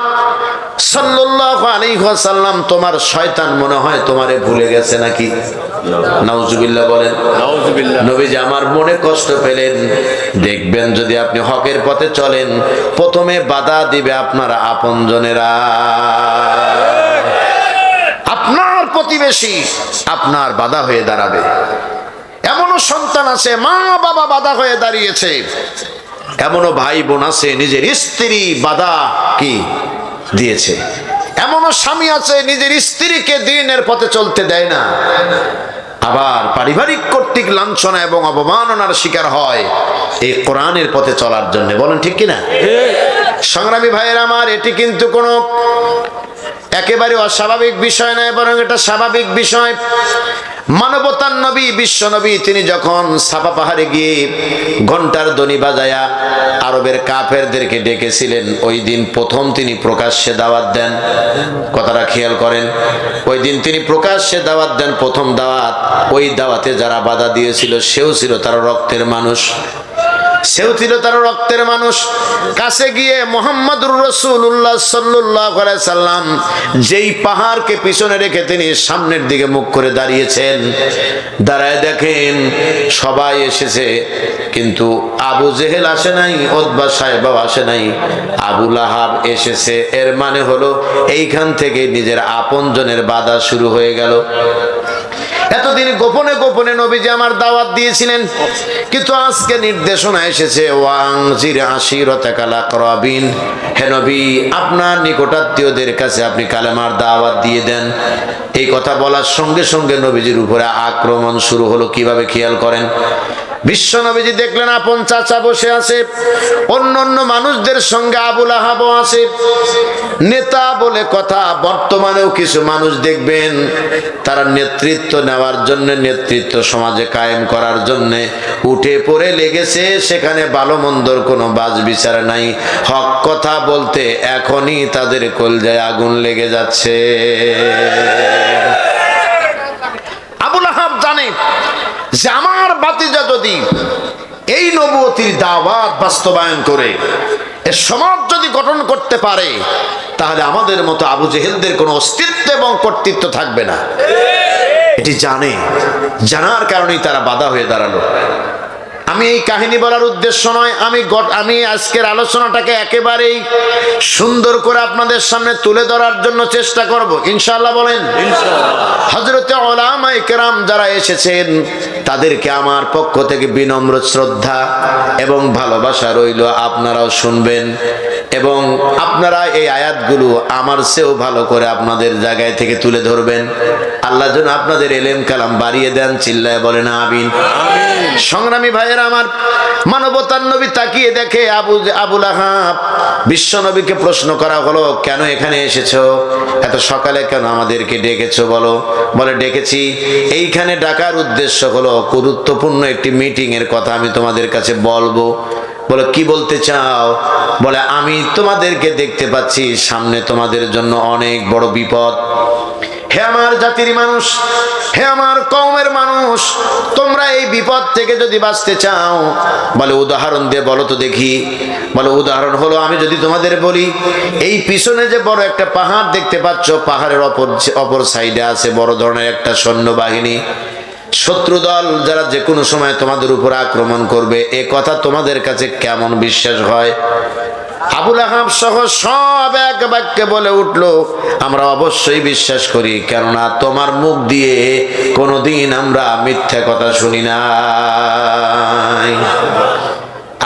সাল্লাল্লাহু আলাইহি ওয়াসাল্লাম, তোমার শয়তান মনে হয় তোমারে ভুলে গেছে নাকি? নাউজুবিল্লাহ বলেন। নাউজুবিল্লাহ। নবীজি আমার মনে কষ্ট পেলেন, দেখবেন যদি আপনি হকের পথে চলেন প্রথমে বাধা দিবে আপনার আপনজনেরা, আপনার প্রতিবেশী আপনার বাধা হয়ে দাঁড়াবে। এমনও সন্তান আছে মা বাবা বাধা হয়ে দাঁড়িয়েছে, এমনও ভাই বোন আছে নিজের স্ত্রী বাধা কি দিয়েছে, এমনও স্বামী আছে নিজের স্ত্রীকে দ্বীনের পথে চলতে দেয় না, আবার পারিবারিক কর্তৃক লাঞ্ছনা এবং অবমাননার শিকার হয় এই কোরআনের পথে চলার জন্য। বলেন ঠিক কিনা? সংগ্রামী ভাইয়ের আমার, এটি কিন্তু কোনো একেবারে অস্বাভাবিক বিষয় নয়, বরং এটা স্বাভাবিক বিষয়। মানবতার নবী বিশ্ব নবী তিনি যখন সাফা পাহাড়ে গিয়ে ঘন্টার ধ্বনি বাজায়া আরবের কাফেরদেরকে ডেকেছিলেন, ওই দিন প্রথম তিনি প্রকাশ্যে দাওয়াত দেন। কথাটা খেয়াল করেন, ওই দিন তিনি প্রকাশ্যে দাওয়াত দেন, প্রথম দাওয়াত। ওই দাওয়াতে যারা বাধা দিয়েছিল সেও ছিল তার রক্তের মানুষ, সেও ছিল তার রক্তের মানুষ। কাছে গিয়ে মুহাম্মদুর রাসূলুল্লাহ সাল্লাল্লাহু আলাইহি সাল্লাম যেই পাহাড়কে পিছনে রেখে তিনি সামনের দিকে মুখ করে দাঁড়িয়েছেন, দাঁড়ায় দেখেন সবাই এসেছে, কিন্তু আবু জেহেল আসে নাই, উতবা সাহেবও আসে নাই, আবু লাহাব এসেছে। এর মানে হলো এইখান থেকে নিজের আপনজনের বাধা শুরু হয়ে গেল। এতদিন গোপনে গোপনে নবীজি আমার দাওয়াত দিয়েছিলেন, কিন্তু আজকে নির্দেশনা এসেছে ওয়াংজির আশিরাতাকাল আকরাবিন, হে নবী আপনার নিকটাত্মীয়দের কাছে আপনি কালেমার দাওয়াত দিয়ে দেন। এই কথা বলার সঙ্গে সঙ্গে নবীজির উপরে আক্রমণ শুরু হলো। কিভাবে? খেয়াল করেন। বিশ্ব নবীজি দেখলেন আপন চাচা বসে আছে, অন্য অন্য মানুষদের সঙ্গে আবু লাহাবও আছে। নেতা বলে কথা, বর্তমানেও কিছু মানুষ দেখবেন তারা নেতৃত্ব নেওয়ার জন্য, নেতৃত্ব সমাজে কায়েম করার জন্য উঠে পড়ে লেগেছে, সেখানে ভালো মন্দর কোনো বাজ বিচার নাই। হক কথা বলতে এখনই তাদের কলজায় আগুন লেগে যাচ্ছে। আবু লাহাব জানে যে আমার ভাতিজা যদি এই নবুয়তির দাওয়াত বাস্তবায়ন করে এ সমাজ যদি গঠন করতে পারে, তাহলে আমাদের মতো আবু জেহেলদের কোনো অস্তিত্ব এবং কর্তৃত্ব থাকবে না। এটি জানে, জানার কারণেই তারা বাধা হয়ে দাঁড়ালো। আমি এই কাহিনী বলার উদ্দেশ্য নয়, আমি আজকের আলোচনাটাকে একেবারেই সুন্দর করে আপনাদের সামনে তুলে ধরার জন্য চেষ্টা করব, ইনশাআল্লাহ। বলেন ইনশাআল্লাহ। হযরতে উলামায়ে কেরাম যারা এসেছেন তাদেরকে আমার পক্ষ থেকে বিনম্র শ্রদ্ধা এবং ভালোবাসা রইল। আপনারাও শুনবেন এবং আপনারা এই আয়াতগুলো আমার চেয়েও ভালো করে আপনাদের জায়গায় থেকে তুলে ধরবেন। আল্লাহ যেন আপনাদের ইলম কালাম বাড়িয়ে দেন, চিল্লায় বলেন আমিন। সংগ্রামী ভাইয়েরা আমার, মানবতার নবী তাকিয়ে দেখে আবু লাহাব। বিশ্ব নবীকে প্রশ্ন করা হলো, কেন এখানে এসেছো? এত সকালে কেন আমাদেরকে ডেকেছো? বলে ডেকেছি, এইখানে ডাকার উদ্দেশ্য হলো গুরুত্বপূর্ণ একটি মিটিং এর কথা আমি তোমাদের কাছে বলবো। বলে কি বলতে চাও? বলে আমি তোমাদেরকে দেখতে পাচ্ছি সামনে তোমাদের জন্য অনেক বড় বিপদ। হে আমার জাতির মানুষ, হে আমার কওমের মানুষ, তোমরা এই বিপদ থেকে যদি বাঁচতে চাও, বলে উদাহরণ দিয়ে বলো তো দেখি। বলে উদাহরণ হলো, আমি যদি তোমাদের বলি এই পিছনে যে বড় একটা পাহাড় দেখতে পাচ্ছ, পাহাড়ের অপর সাইডে আছে বড় ধরনের একটা সৈন্যবাহিনী, শত্রু দল যারা যে কোনো সময় তোমাদের উপর আক্রমণ করবে, এ কথা তোমাদের কাছে কেমন বিশ্বাস হয়? আবু লাহাব সহ সব এক বাক্যে বলে উঠলো, আমরা অবশ্যই বিশ্বাস করি, কেননা তোমার মুখ দিয়ে কোনোদিন আমরা মিথ্যা কথা শুনি নাই।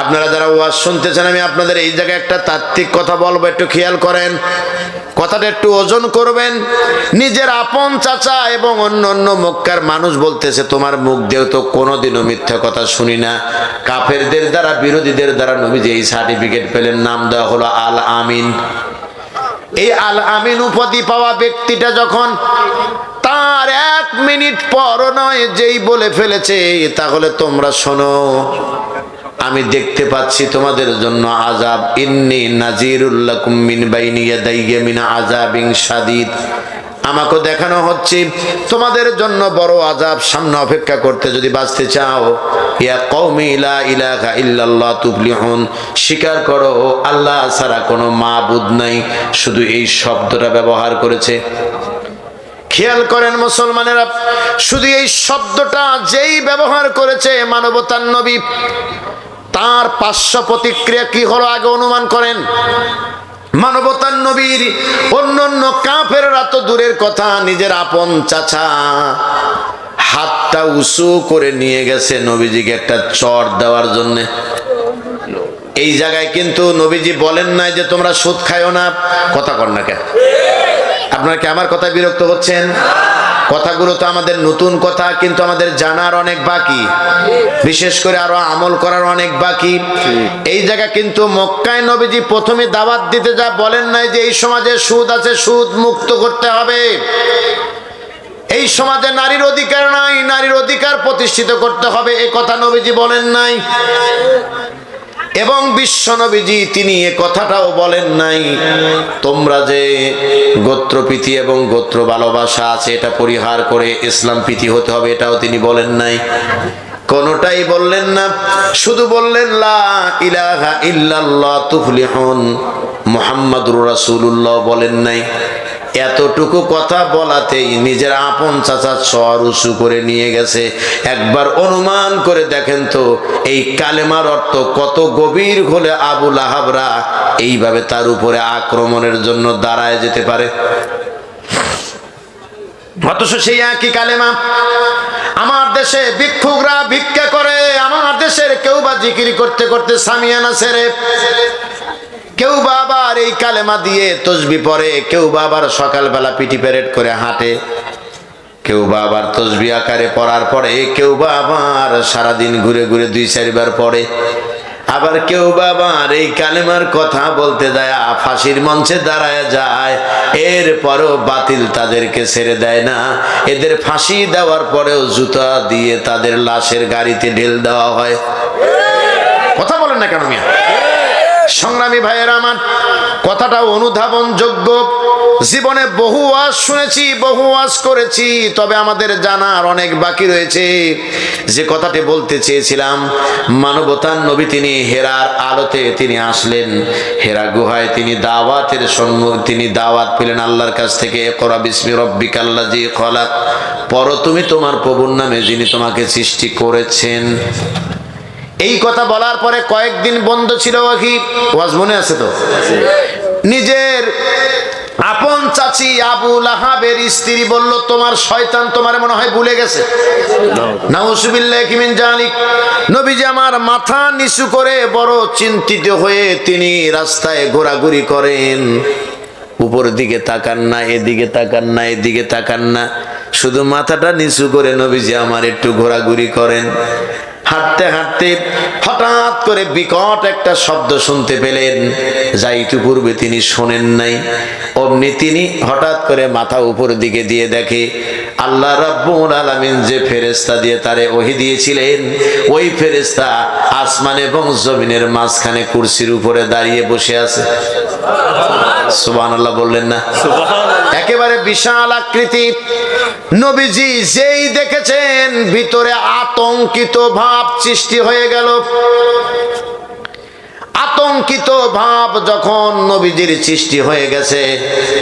আপনারা যারা ওয়াজ শুনতেছেন, আমি আপনাদের এই জায়গায় একটা তাত্ত্বিক কথা বলবো, একটু খেয়াল করেন, কথাটা একটু ওজন করবেন। নিজের আপন চাচা এবং অন্য অন্য মক্কার মানুষ বলতেছে, তোমার মুখ দিয়েও তো কোনোদিনও মিথ্যা কথা শুনি না। কাফেরদের দ্বারা, বিরোধীদের দ্বারা নবীজি এই সার্টিফিকেট পেলেন, নাম দেওয়া হলো আল আমিন। এই আল আমিন উপাধি পাওয়া ব্যক্তিটা যখন তার 1 মিনিট পর নয় যেই বলে ফেলেছে, তাহলে তোমরা শোনো, আমি দেখতে পাচ্ছি তোমাদের জন্য আযাব, ইন্নী নাযীরুল লাকুম মিন বাইনি ইয়াদাইয়া মিন আযাবিন শাদীদ। আমাকে দেখানো হচ্ছে তোমাদের জন্য বড় আযাব সামনে অপেক্ষা করতে, যদি বাঁচতে চাও। ইয়া কওমি লা ইলাহা ইল্লাল্লাহ তুফলিহুন, স্বীকার করো আল্লাহ ছাড়া কোনো মাবুদ নাই। শুধু এই শব্দটা ব্যবহার করেছে। খেয়াল করেন মুসলমানেরা, শুধু এই শব্দটা যেই ব্যবহার করেছে মানবতার নবী, তার 500 প্রতিক্রিয়া কি হলো আগে অনুমান করেন। মানবতার নবীর অন্যান্য কাফেররা তো দূরের কথা, নিজের আপন চাচা হাতটা উঁচু করে নিয়ে গেছে নবীজিকে একটা চড় দেওয়ার জন্য। এই জায়গায় কিন্তু নবীজি বলেন নাই যে তোমরা সুদ খায়ও না। কথা কর না কেন? আপনারা কি আমার কথা বিরক্ত হচ্ছেন? কথাগুলো তো আমাদের নতুন কথা, কিন্তু আমাদের জানার অনেক বাকি, বিশেষ করে আরো আমল করার অনেক বাকি। এই জায়গা কিন্তু মক্কায় নবীজি প্রথমে দাওয়াত দিতে যা বলেন নাই যে এই সমাজে সুদ আছে, সুদ মুক্ত করতে হবে। এই সমাজে নারীর অধিকার নাই, নারীর অধিকার প্রতিষ্ঠিত করতে হবে, এই কথা নবীজি বলেন নাই। এবং বিশ্ব নবীজি তিনি এ কথাটাও বলেন নাই তোমরা যে গোত্রপ্রীতি এবং গোত্র ভালোবাসা আছে এটা পরিহার করে ইসলাম প্রীতি হতে হবে, এটাও তিনি বলেন নাই। কোনটাই বললেন না, শুধু বললেন লা ইলাহা ইল্লাল্লাহ তুফলিহুন, মুহাম্মাদুর রাসূলুল্লাহ বলেন নাই। এতটুকু কথা বলাতেই নিজের আপন চাচা চর উঁচু করে নিয়ে গেছে। একবার অনুমান করে দেখেন তো এই কালেমার অর্থ কত গভীর হলে আবু লাহাবরা এইভাবে তার উপরে আক্রমণের জন্য দাঁড়ায় যেতে পারে। অথচ সেই একই কালেমা আমার দেশে ভিক্ষুকরা ভিক্ষা করে, আমার দেশের কেউ বা জিকির করতে করতে সামিয়ানা ছেড়ে, কেউ বা আবার এই কালেমা দিয়ে তসবি পড়ে, কেউ বা আবার সকালবেলা পিটি প্যারেড করে হাঁটে, কেউ বা আবার তসবি আকারে পড়ার পরে, কেউ বা আবার সারাদিন ঘুরে ঘুরে 2-4 বার পড়ে, আবার কেউ বা আবার এই কালেমার কথা বলতে যায় ফাঁসির মঞ্চে দাঁড়ায় যায়। এরপরেও বাতিল তাদেরকে ছেড়ে দেয় না, এদের ফাঁসি দেওয়ার পরেও জুতা দিয়ে তাদের লাশের গাড়িতে ঢেল দেওয়া হয়। কথা বলেন না কেন মিয়া? সংগ্রামী ভাইয়েরা আমার, কথাটা অনুধাবন যোগ্য। জীবনে বহু ওয়াজ শুনেছি, বহু ওয়াজ করেছি, তবে আমাদের জানার অনেক বাকি রয়েছে। যে কথাটি বলতে চেয়েছিলাম, মানবতার নবী তিনি হেরার আলোতে তিনি আসলেন, হেরা গুহায় তিনি দাওয়াতের তিনি দাওয়াত পেলেন আল্লাহর কাছ থেকে। ইকরা বিসমি রাব্বিকাল্লাযী খলাক, পড়ো তুমি তোমার প্রভুর নামে যিনি তোমাকে সৃষ্টি করেছেন। এই কথা বলার পরে কয়েকদিন বন্ধ ছিল ওয়াজ, মনে আছে তো? নিজের আপন চাচি আবু লাহাবের স্ত্রী বলল, তোমার শয়তান তোমার মনে হয় ভুলে গেছে। নাউযুবিল্লাহি মিন যালিক। নবীজি আমার মাথা নিচু করে বড় চিন্তিত হয়ে তিনি রাস্তায় ঘোরাঘুরি করেন। উপর দিকে তাকান না, এদিকে তাকান না, এদিকে তাকান না, শুধু মাথাটা নিচু করে নবীজি আমার একটু ঘোরাঘুরি করেন। হাঁটতে হাঁটতে হঠাৎ করে বিকট একটা শব্দ শুনতে পেলেন, যা ইতিপূর্বে তিনি শোনেন নাই। অমনি তিনি হঠাৎ করে মাথা উপর দিকে দিয়ে দেখে আল্লাহ রাব্বুল আলামিন যে ফেরেশতা দিয়ে তারে ওহী দিয়েছিলেন, ওই ফেরেশতা আসমান এবং জমিনের মাঝখানে কুরসির উপরে দাঁড়িয়ে বসে আছে। সুবহানাল্লাহ বললেন না? একেবারে বিশাল আকৃতি। নবীজি যেই দেখেছেন ভিতরে আতঙ্কিত ভাব সৃষ্টি হয়ে গেল। আতঙ্কিত ভাব যখন নবীজির সৃষ্টি হয়ে গেছে,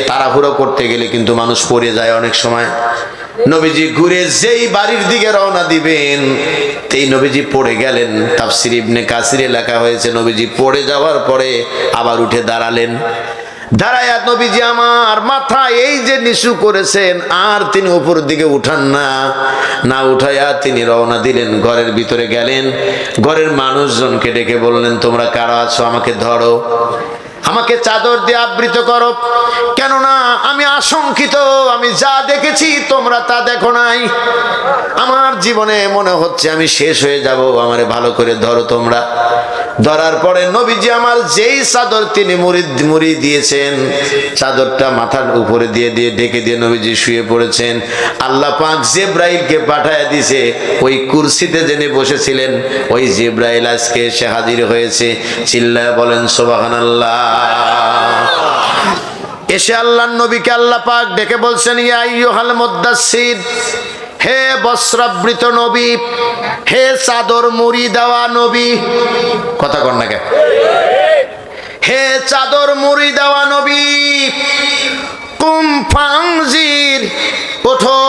তাড়াহুড়ো করতে গেলে কিন্তু মানুষ পড়ে যায় অনেক সময়। নবীজি ঘুরে যেই বাড়ির দিকে রওনা দিবেন, এই নবীজি পড়ে গেলেন। তাফসীর ইবনে কাসিরে লেখা হয়েছে নবীজি পড়ে যাওয়ার পরে আবার উঠে দাঁড়ালেন। দাঁড়ায়া নবীজি আমার মাথা এই যে নিচু করেছেন, আর তিনি উপর দিকে উঠান না, না উঠাইয়া তিনি রওনা দিলেন, ঘরের ভিতরে গেলেন। ঘরের মানুষজনকে ডেকে বললেন, তোমরা কারা আছো? আমাকে ধরো, আমাকে চাদর দিয়ে আবৃত করো, কেননা আমি আশঙ্কিত। আমি যা দেখেছি তোমরা তা দেখো নাই। আমার জীবনে মনে হচ্ছে আমি শেষ হয়ে যাব, আমারে ভালো করে ধরো তোমরা। ধরার পরে নবীজি আমার যেই চাদর তিনি মুড়ি দিয়েছেন, চাদরটা মাথার উপরে দিয়ে দিয়ে ঢেকে দিয়ে নবীজি শুয়ে পড়েছেন। আল্লাহ পাক জিবরাইলকে পাঠায় দিয়েছে, ওই কুরসিতে যিনি বসেছিলেন ওই জিবরাইল আজকে এসে হাজির হয়েছে। চিল্লায় বলেন সুবহানাল্লাহ। এসে আল্লাহর নবীকে আল্লাহ পাক ডেকে বলছেন, ইয়া আইয়ুহাল মুদ্দাসসির, হে বস্ত্রাবৃত নবী, হে চাদর মুড়ি দেওয়া নবী। কথা কন না কেন? হে চাদর মুড়ি দেওয়া নবী, কুম ফাংজির, ওঠো,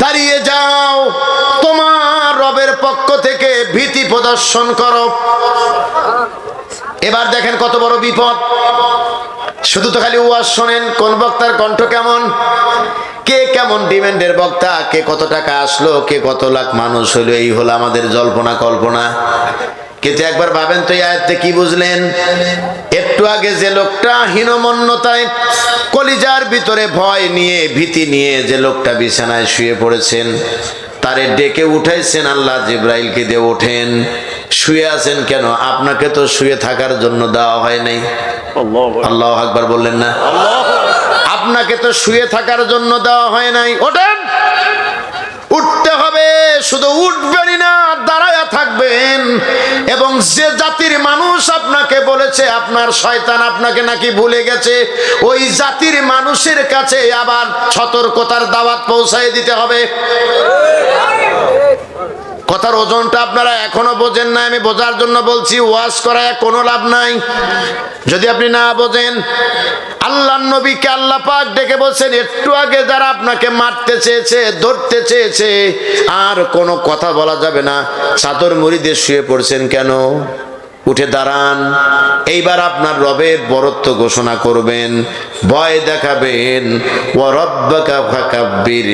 দাঁড়িয়ে যাও, তোমার রবের পক্ষ থেকে ভীতি প্রদর্শন করো। এবার দেখেন কত বড় বিপদ। শুধু তো খালি ওয়াজ শোনেন, কোন বক্তার কণ্ঠ কেমন, কে কেমন ডিমান্ডের বক্তা, কে কত টাকা আসলো, কে কত লাখ মানুষ হলো, এই হলো আমাদের জল্পনা কল্পনা। কিন্তু একবার ভাবেন তো এই আয়াতে কি বুঝলেন? একটু আগে যে লোকটা হীনমন্যতায় কলিজার ভিতরে ভয় নিয়ে ভীতি নিয়ে যে লোকটা বিছানায় শুয়ে পড়েছেন, তারে ডেকে উঠাইছেন আল্লাহ জিবরাইলকে দিয়ে, ওঠেন, শুয়ে আছেন কেন? আপনাকে তো শুয়ে থাকার জন্য দেওয়া হয় নাই। আল্লাহু আকবার বললেন না? আপনাকে তো শুয়ে থাকার জন্য দেওয়া হয় নাই। ওঠেন, উঠতে হবে। শুধু উঠবেনই না, দাঁড়ায়া থাকবেন। এবং যে জাতির মানুষ আপনাকে বলেছে আপনার শয়তান আপনাকে নাকি ভুলে গেছে, ওই জাতির মানুষের কাছে আবার সতর্কতার দাওয়াত পৌঁছায় দিতে হবে। কথার ওজনটা আপনারা এখনো বোঝেন না, আমি বোঝার জন্য বলছি। ওয়াজ করায় কোনো লাভ নাই যদি আপনি না বোঝেন। আল্লাহর নবীকে আল্লাহ পাক ডেকে বলছেন, একটু আগে যারা আপনাকে মারতে চেয়েছে, ধরতে চেয়েছে, আর কোনো কথা বলা যাবে না। চাদর মুড়ি দিয়ে শুয়ে পড়ছেন কেন? উঠে দাঁড়ান। এইবার আপনার রবের বরত্ব ঘোষণা করবেন, ভয় দেখাবেন, ওয়া রাব্বাকা ফাকাব্বির,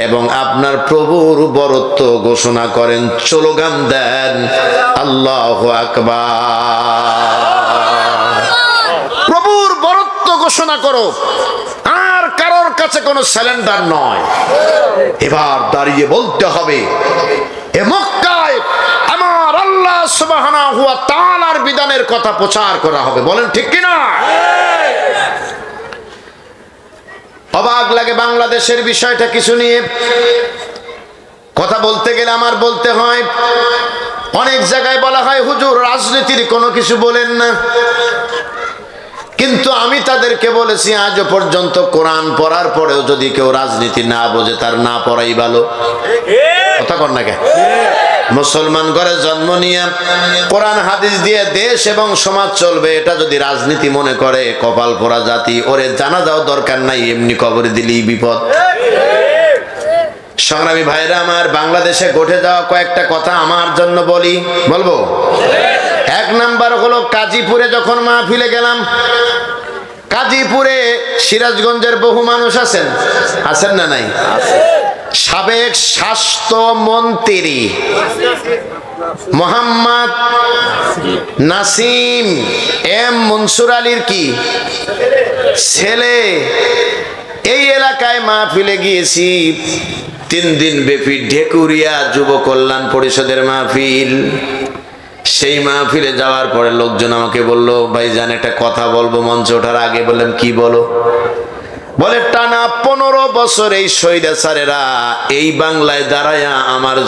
এবং আপনার প্রভুর বরত্ব ঘোষণা করেন, স্লোগান দেন, আল্লাহু আকবার। প্রভুর বরত্ব ঘোষণা করো, আর কারোর কাছে কোনো স্যালেন্ডার নয়। এবার দাঁড়িয়ে বলতে হবে, এ মক্কায় আমার আল্লাহ সুবহানাহু ওয়া তাআলার বিধানের কথা প্রচার করা হবে। বলেন ঠিক কিনা? অবাক লাগে বাংলাদেশের বিষয়টা কিছু নিয়ে কথা বলতে গেলে আমার বলতে হয়। অনেক জায়গায় বলা হয়, হুজুর রাজনীতির কোনো কিছু বলেন না। কিন্তু আমি তাদেরকে বলেছি, আজও পর্যন্ত কোরআন পড়ার পরেও যদি কেউ রাজনীতি না বোঝে, তার না পড়াই ভালো। কথা কর না কেন? মুসলমান ঘরে জন্ম নিয়ে কোরআন হাদিস দিয়ে দেশ এবং সমাজ চলবে, এটা যদি রাজনীতি মনে করে, কপাল পোড়া জাতি। ওরে জানাজাও দরকার নাই, এমনি কবরে দিলেই বিপদ। সংগ্রামী ভাইরা আমার, বাংলাদেশে ঘটে যাওয়া কয়েকটা কথা আমার জন্য বলবো। এক নাম্বার হলো, কাজীপুরে যখন মাহফিলে গেলাম, কাজীপুরে সিরাজগঞ্জের বহু মানুষ আছেন না নাই? সাবেক স্বাস্থ্যমন্ত্রী মোহাম্মদ নাসিম এম মনসুর আলীর কি ছেলে। এই এলাকায় মাহফিলে গিয়েছি, 3 দিন ব্যাপী ঢেকুরিয়া যুব কল্যাণ পরিষদের মাহফিল। সেই মাহফিলে যাওয়ার পরে লোকজন আমাকে বলল, ভাইজান একটা কথা বলবো মঞ্চে ওঠার আগে। বললাম, কি বলো? বলে, টানা 15 বছর এই স্বৈরাচারেরা এই বাংলায় দাঁড়ায়া আমার